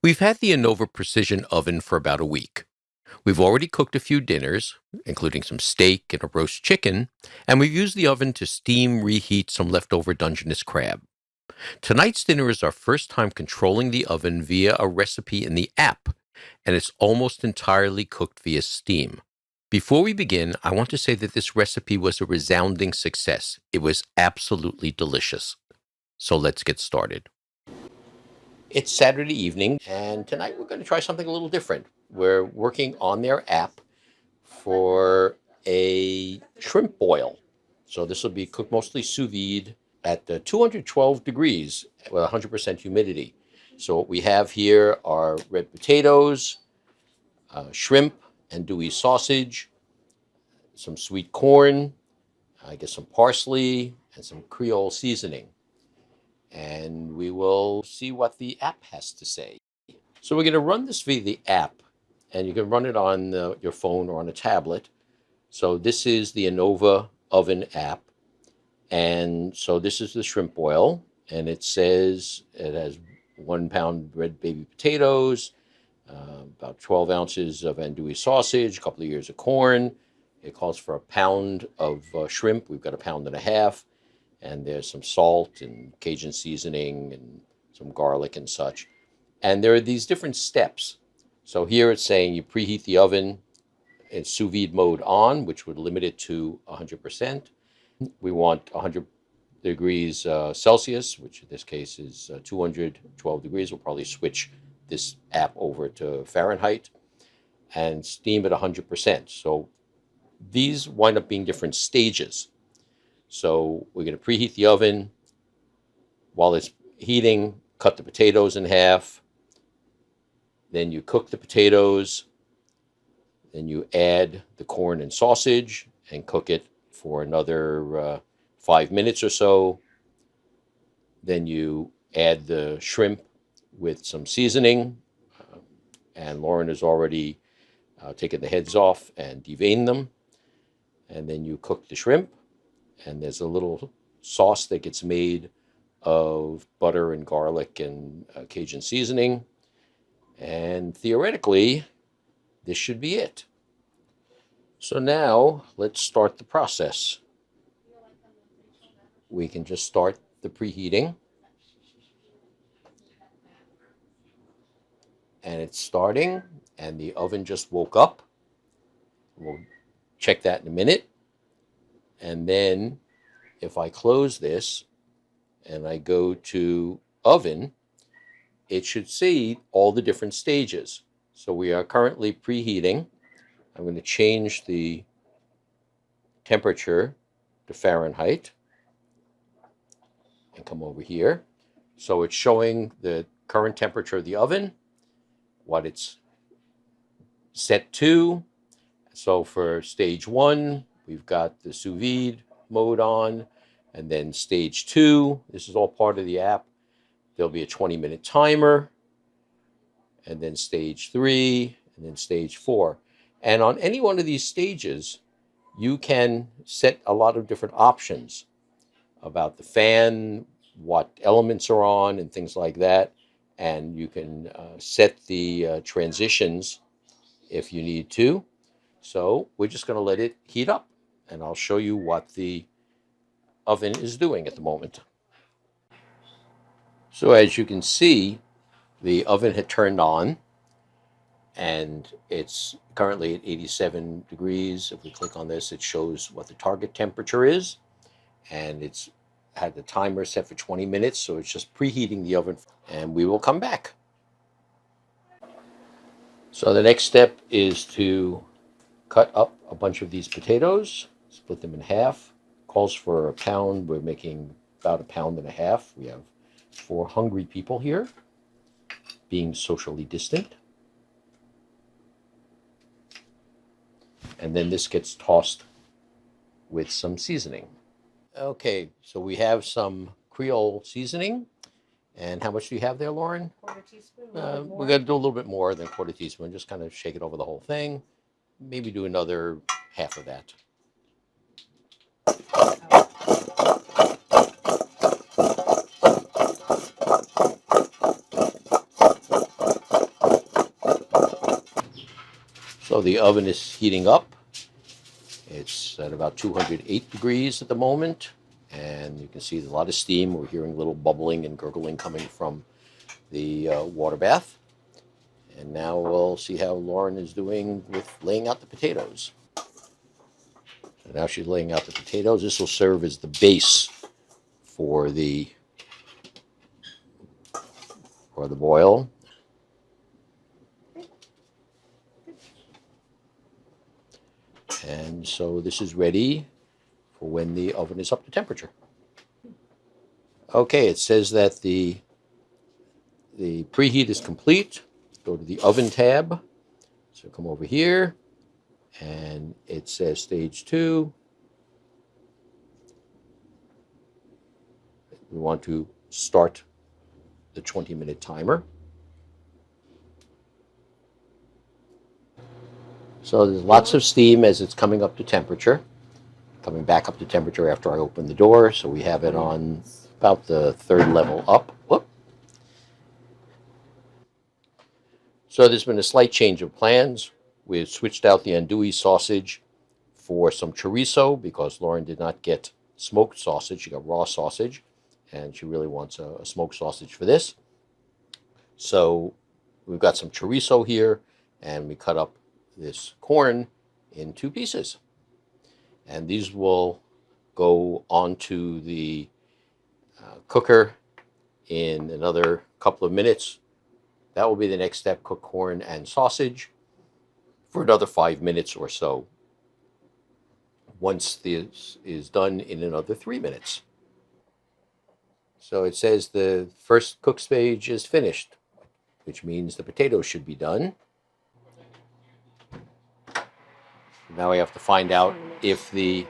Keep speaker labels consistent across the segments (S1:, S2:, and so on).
S1: We've had the Anova Precision Oven for about a week. We've already cooked a few dinners, including some steak and a roast chicken, and we've used the oven to steam reheat some leftover Dungeness crab. Tonight's dinner is our first time controlling the oven via a recipe in the app, and it's almost entirely cooked via steam. Before we begin, I want to say that this recipe was a resounding success. It was absolutely delicious. So let's get started. It's Saturday evening, and tonight we're going to try something a little different. We're working on their app for a shrimp boil. So this will be cooked mostly sous vide at 212 degrees with 100% humidity. So what we have here are red potatoes, shrimp, andouille sausage, some sweet corn, I guess some parsley, and some Creole seasoning. And we will see what the app has to say. So we're going to run this via the app, and you can run it on your phone or on a tablet. So this is the Anova oven app, and so this is the shrimp boil, and it says it has 1 pound red baby potatoes, about 12 ounces of andouille sausage, a couple of ears of corn. It calls for a pound of shrimp. We've got a pound and a half, and there's some salt and Cajun seasoning and some garlic and such. And there are these different steps. So here it's saying you preheat the oven in sous vide mode on, which would limit it to 100%. We want 100 degrees Celsius, which in this case is 212 degrees. We'll probably switch this app over to Fahrenheit and steam at 100%. So these wind up being different stages. So we're going to preheat the oven. While it's heating, cut the potatoes in half. Then you cook the potatoes. Then you add the corn and sausage and cook it for another 5 minutes or so. Then you add the shrimp with some seasoning. And Lauren has already taken the heads off and deveined them. And then you cook the shrimp. And there's a little sauce that gets made of butter and garlic and Cajun seasoning. And theoretically, this should be it. So now let's start the process. We can just start the preheating. And it's starting, and the oven just woke up. We'll check that in a minute. And then if I close this and I go to oven, it should see all the different stages. So we are currently preheating. I'm going to change the temperature to Fahrenheit and come over here. So it's showing the current temperature of the oven, what it's set to. So for stage 1, we've got the sous vide mode on, and then stage 2, this is all part of the app. There'll be a 20-minute timer, and then stage 3, and then stage 4. And on any one of these stages, you can set a lot of different options about the fan, what elements are on, and things like that. And you can set the transitions if you need to. So we're just going to let it heat up, and I'll show you what the oven is doing at the moment. So as you can see, the oven had turned on, and it's currently at 87 degrees. If we click on this, it shows what the target temperature is, and it's had the timer set for 20 minutes, so it's just preheating the oven, and we will come back. So the next step is to cut up a bunch of these potatoes, split them in half. Calls for a pound. We're making about a pound and a half. We have 4 hungry people here, being socially distant. And then this gets tossed with some seasoning. Okay, so we have some Creole seasoning. And how much do you have there, Lauren?
S2: Quarter teaspoon.
S1: We're going to do a little bit more than quarter teaspoon. Just kind of shake it over the whole thing. Maybe do another half of that. So the oven is heating up. It's at about 208 degrees at the moment, and you can see a lot of steam. We're hearing a little bubbling and gurgling coming from the water bath. And now we'll see how Lauren is doing with laying out the potatoes. So now she's laying out the potatoes. This will serve as the base for the boil. And so this is ready for when the oven is up to temperature. Okay, it says that the preheat is complete. Go to the oven tab. So come over here, and it says stage 2. We want to start the 20-minute timer. So there's lots of steam as it's coming up to temperature, coming back up to temperature after I open the door. So we have it on about the 3rd level up. Whoop. So there's been a slight change of plans. We've switched out the andouille sausage for some chorizo because Lauren did not get smoked sausage. She got raw sausage, and she really wants a smoked sausage for this. So we've got some chorizo here, and we cut up this corn in 2 pieces. And these will go onto the cooker in another couple of minutes. That will be the next step, cook corn and sausage for another 5 minutes or so. Once this is done, in another 3 minutes. So it says the first cook stage is finished, which means the potatoes should be done. Now we have to find out if they're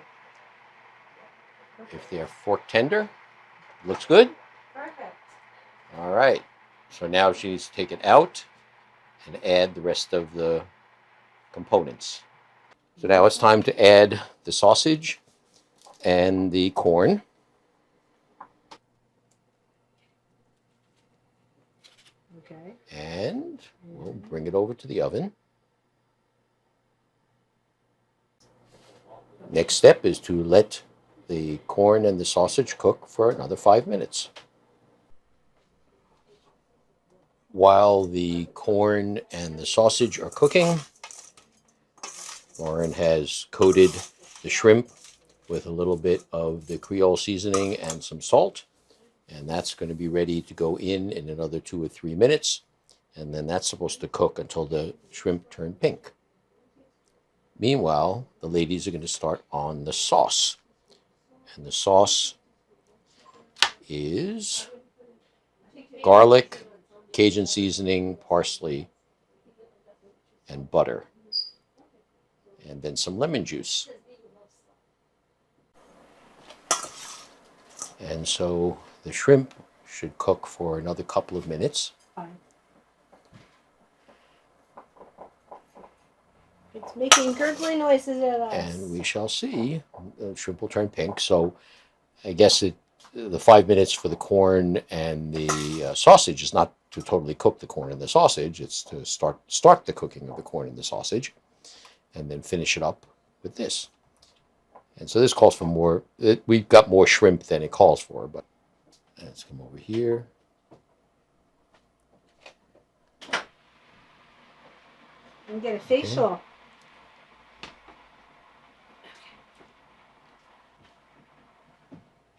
S1: fork tender. Looks good?
S2: Perfect.
S1: All right. So now she needs to take it out and add the rest of the components. So now it's time to add the sausage and the corn.
S2: Okay.
S1: And we'll bring it over to the oven. Next step is to let the corn and the sausage cook for another 5 minutes. While the corn and the sausage are cooking, Lauren has coated the shrimp with a little bit of the Creole seasoning and some salt. And that's going to be ready to go in another 2 or 3 minutes. And then that's supposed to cook until the shrimp turn pink. Meanwhile, the ladies are going to start on the sauce. And the sauce is garlic, Cajun seasoning, parsley, and butter. And then some lemon juice. And so the shrimp should cook for another couple of minutes.
S2: Fine. It's making gurgling noises at us.
S1: And we shall see. The shrimp will turn pink. So I guess the 5 minutes for the corn and the sausage is not to totally cook the corn and the sausage. It's to start the cooking of the corn and the sausage, and then finish it up with this. And so this calls for more. We've got more shrimp than it calls for, but let's come over here.
S2: And get a facial.
S1: Okay.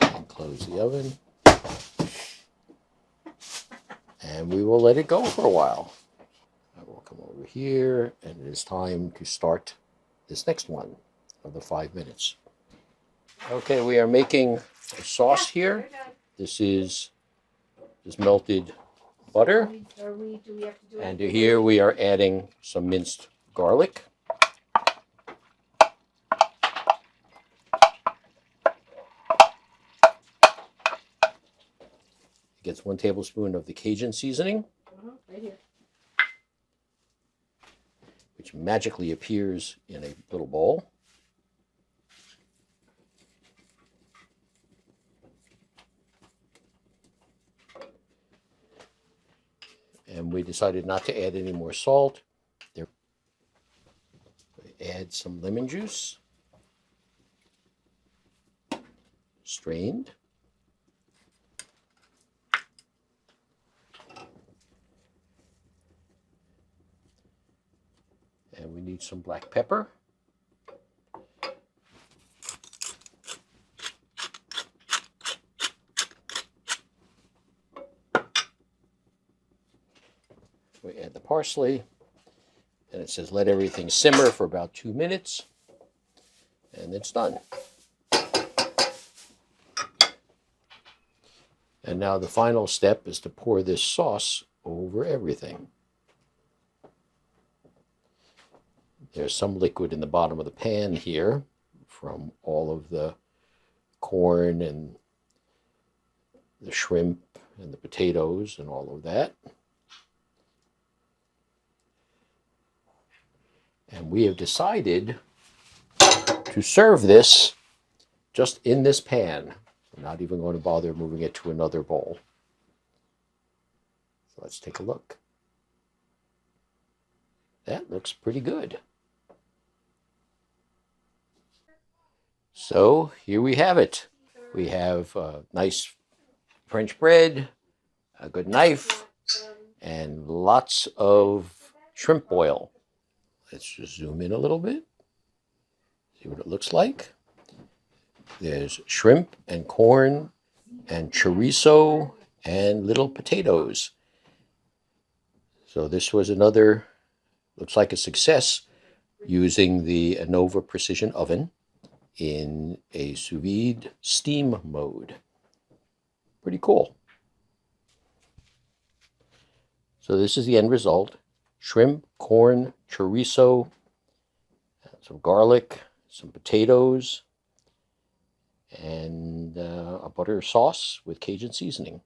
S1: And close the oven. And we will let it go for a while. I will come over here, and it is time to start this next one of the 5 minutes. Okay, we are making a sauce here. This is just melted butter. And here we are adding some minced garlic. It gets 1 tablespoon of the Cajun seasoning,
S2: Right here.
S1: which magically appears in a little bowl. And we decided not to add any more salt. add some lemon juice, strained. And we need some black pepper. We add the parsley, and it says let everything simmer for about 2 minutes, and it's done. And now the final step is to pour this sauce over everything. There's some liquid in the bottom of the pan here from all of the corn and the shrimp and the potatoes and all of that. And we have decided to serve this just in this pan. I'm not even going to bother moving it to another bowl. So let's take a look. That looks pretty good. So here we have it. We have nice French bread, a good knife, and lots of shrimp boil. Let's just zoom in a little bit, see what it looks like. There's shrimp and corn and chorizo and little potatoes. So this was another, looks like a success, using the Anova precision oven in a sous vide steam mode. Pretty cool. So this is the end result. Shrimp, corn, chorizo, some garlic, some potatoes, and a butter sauce with Cajun seasoning.